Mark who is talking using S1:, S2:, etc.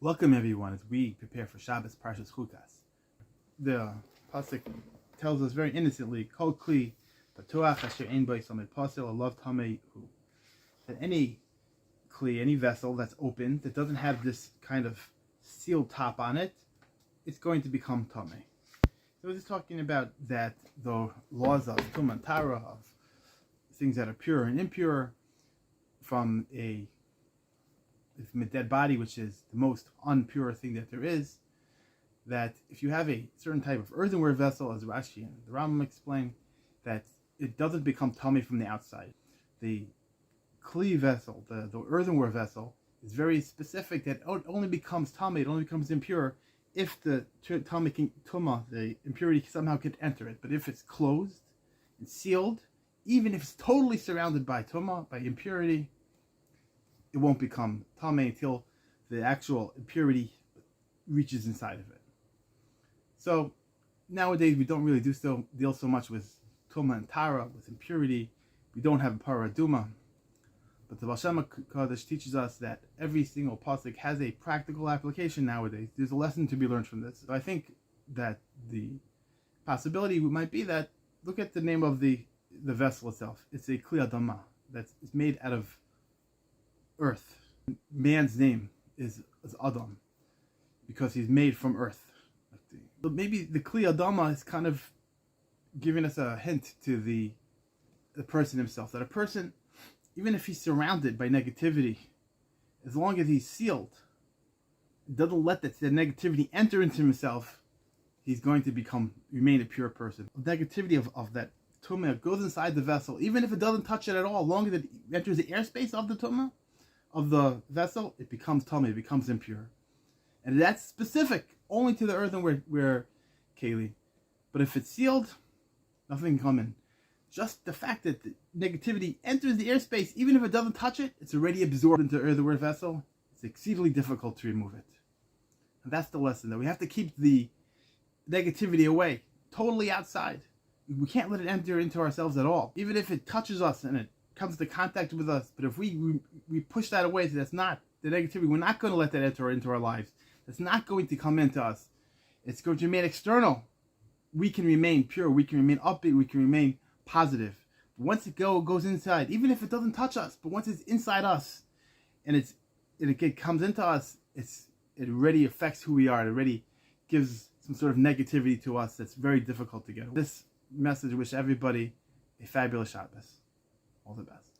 S1: Welcome everyone as we prepare for Shabbos Parashat Chukat. The pasuk tells us very innocently, "Kol kli patuach asher ein bo yisomid pasel alav tamei hu." That any kli, any vessel that's open, that doesn't have this kind of sealed top on it, it's going to become tamei. So we're just talking about that the laws of tum and tara, of things that are pure and impure, from a dead body, which is the most unpure thing that there is, that if you have a certain type of earthenware vessel, as Rashi and the Rambam explain, that it doesn't become tummy from the outside. The kli vessel, the earthenware vessel, is very specific that it only becomes tummy, it only becomes impure if the tuma, the impurity somehow can enter it. But if it's closed and sealed, even if it's totally surrounded by tuma, by impurity, it won't become tamei until the actual impurity reaches inside of it. So nowadays we don't really deal so much with tuma and tara, with impurity. We don't have a paraduma. But the Baal Shem Kodesh teaches us that every single pasuk has a practical application nowadays. There's a lesson to be learned from this. So I think that the possibility might be that, look at the name of the vessel itself. It's a kli adama that's made out of earth. Man's name is Adam because he's made from earth. But maybe the kli adama is kind of giving us a hint to the person himself, that a person, even if he's surrounded by negativity, as long as he's sealed, doesn't let that negativity enter into himself, he's going to remain a pure person. The negativity of that tumah goes inside the vessel, even if it doesn't touch it at all. As long as it enters the airspace of the tumah, of the vessel, it becomes tummy, it becomes impure. And that's specific only to the earthenware keli. But if it's sealed, nothing can come in. Just the fact that the negativity enters the airspace, even if it doesn't touch it, it's already absorbed into the earthenware vessel. It's exceedingly difficult to remove it. And that's the lesson, that we have to keep the negativity away, totally outside. We can't let it enter into ourselves at all. Even if it touches us and it comes into contact with us, but if we push that away, so that's not the negativity, we're not going to let that enter into our lives. That's not going to come into us. It's going to remain external. We can remain pure, we can remain upbeat, we can remain positive. But once it goes inside, even if it doesn't touch us, but once it's inside us and it comes into us, it already affects who we are. It already gives some sort of negativity to us that's very difficult to get. This message wish everybody a fabulous Shabbos. All the best.